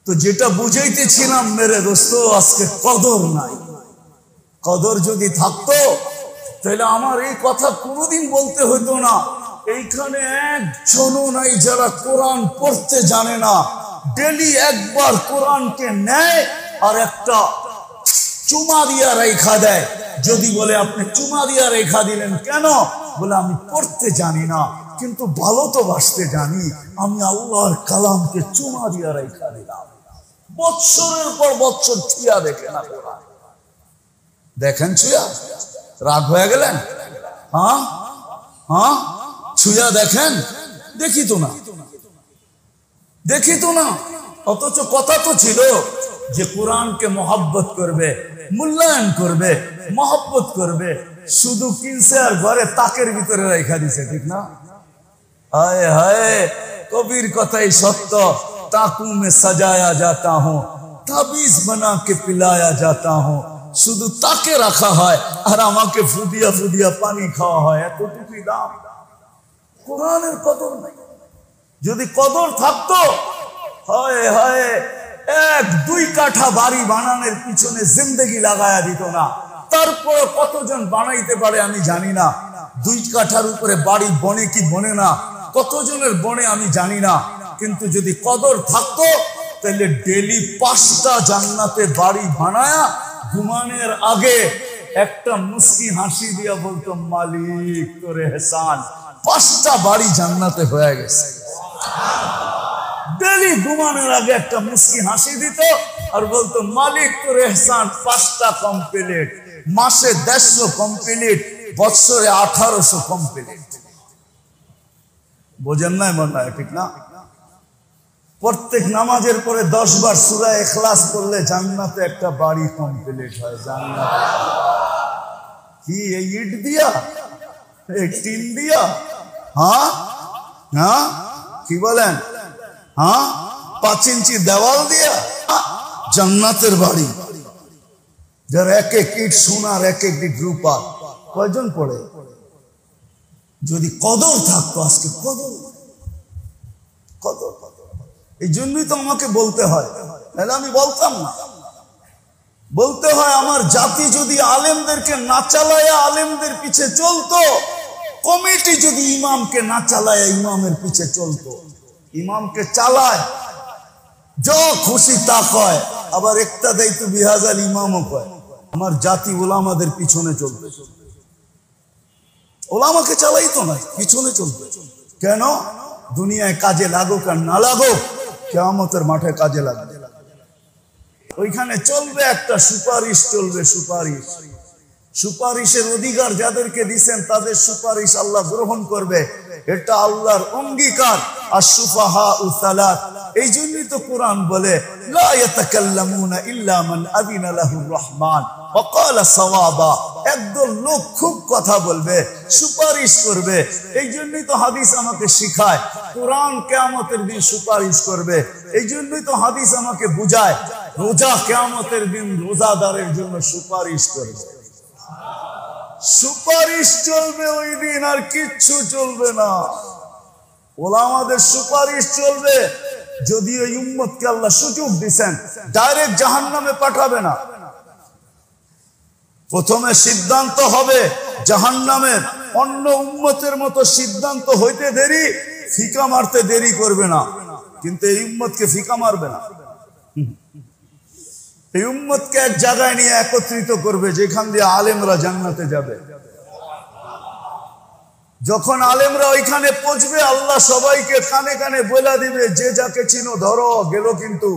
তো যেটা বুঝাইতেছিলাম মেরে দোস্ত, আজকে কদর নাই। কদর যদি থাকতো তাহলে আমার এই কথা কোনোদিন বলতে হতো না। এইখানে একজনও নাই যারা কোরআন পড়তে জানে না। ডেলি একবার কোরআনকে নেয় আর একটা চুমা দিয়া রেখা দেয়। যদি বলে আপনি চুমা দিয়া রেখা দিলেন কেন, বলে আমি পড়তে জানি না, কিন্তু ভালো তো বাসতে জানি, আমি আল্লাহর কালামকে চুমা দিয়া রেখা দিলাম। বৎসরের পর বৎসর ছুঁয়া দেখে না কোরআন। দেখেন ছুঁয়া, রাগ হয়ে গেলেন? হ্যাঁ হ্যাঁ, ছুঁয়া দেখেন? দেখি তো না, দেখি তো না। অথচ কথা তো ছিল যে কোরআনকে মহব্বত করবে, মূল্যায়ন করবে, মহব্বত করবে। শুধু কিনছে আর ঘরে তাকের ভিতরে রেখা দিছে, ঠিক না? হায় হায়, কবির কথাই সত্য। ताकू में सजाया जाता हूँ, ताबीज बना के पिलाया जाता हूँ। শুধু তাকে রাখা হয় আর আমাকে ফুদিয়া ফুদিয়া পানি খাওয়া হয়। এতটুকুই দাম। কোরআনের কদর নাই। যদি কদর থাকতো, হায় হায়, 1-2 কাঠা বাড়ি বানানোর পিছনে জিন্দেগি লাগায়া দিত না। তারপর কতজন বানাইতে পারে আমি জানি না। 2 কাঠার উপরে বাড়ি বনে কি বনে না, কতজনের বনে আমি জানি না। কিন্তু যদি কদর থাকতো তাহলে ডেলি 5টা জান্নাতে বাড়ি বানায়া ঘুমানোর আগে একটা মুস্কি হাসি দিয়া বলতো, মালিক তোর এহসান, 5টা বাড়ি জান্নাতে হয়ে গেছে। ডেলি ঘুমানোর আগে একটা মুস্কি হাসি দিত আর বলতো, মালিক তোর এহসান, 5টা কমপ্লিট। মাসে 150 কমপ্লিট, বছরে 1800 কমপ্লিট। বোঝেন নাই মনে হয়, ঠিক না? প্রত্যেক নামাজের পরে 10 বার সূরা ইখলাস করলে জান্নাতে একটা বাড়ি কমপ্লিট হয়। জান্নাত কি এই ইট দিয়া, এই টিন দিয়া? হ্যাঁ হ্যাঁ, কি বলেন? হ্যাঁ, 5 ইঞ্চি দেওয়াল দিয়া জান্নাতের বাড়ি, যার এক এক ইট সোনার, এক এক ইট রূপা। কয়জন পড়ে? যদি কদর থাকতো, আজকে কদর কদর। এই জন্যই তো আমাকে বলতে হয়, তাহলে আমি বলতাম না। বলতে হয় আমার জাতি যদি আলেমদেরকে না চালায় আলেমদের পিছে চলতো, কমিটি যদি ইমামকে না চালায় ইমামের পিছে চলতো। ইমামকে চালায়, যা খুশি তা কয়, আবার একটা দায়িত্ব বিহাজাল ইমামও কয়। আমার জাতি ওলামাদের পিছনে চলবে, ওলামাকে চালাইতো না, পিছনে চলবে। কেন? দুনিয়ায় কাজে লাগুক আর না লাগুক, কিয়ামতের মাঠে কাজে লাগবে। ওইখানে চলবে একটা সুপারিশ, চলবে সুপারিশ। সুপারিশের অধিকার যাদেরকে দিচ্ছেন তাদের সুপারিশ আল্লাহ গ্রহণ করবে, এটা আল্লাহর অঙ্গীকার। আর সুফাহা উ সালাত, এই জন্যই তো কোরআন বলে, লা ইয়াতাকাল্লামুনা ইল্লা মান আযিনা লাহুর রহমান ওয়া ক্বালা সাওয়াবা। একদল লোক খুব কথা বলবে, সুপারিশ করবে। এই জন্যই তো হাদিস আমাকে শিখায় কোরআন কিয়ামতের দিন সুপারিশ করবে। এই জন্যই তো হাদিস আমাকে বুঝায় রোজা কিয়ামতের দিন রোজাদারের জন্য সুপারিশ করবে। সুপারিশ চলবে ওই দিন, আর কিচ্ছু চলবে না। ওলামাদের সুপারিশ চলবে। যদি এই উম্মতকে আল্লাহ সুযোগ দিচ্ছেন, ডাইরেক্ট জাহান্নামে পাঠাবে না। প্রথমে সিদ্ধান্ত হবে জাহান্নামের। অন্য উম্মতের মতো সিদ্ধান্ত হইতে দেরি, ফিকা মারতে দেরি করবে না। কিন্তু এই উম্মতকে ফিকা মারবে না। এই উম্মতকে এক জায়গায় নিয়ে একত্রিত করবে, যেখান দিয়ে আলেমরা জান্নাতে যাবে। যখন আলেমরা ওইখানে পৌঁছবে, আল্লাহ সবাইকে কানে কানে বলে দিবে, যে যাকে চিনো ধরো, গেল কিন্তু।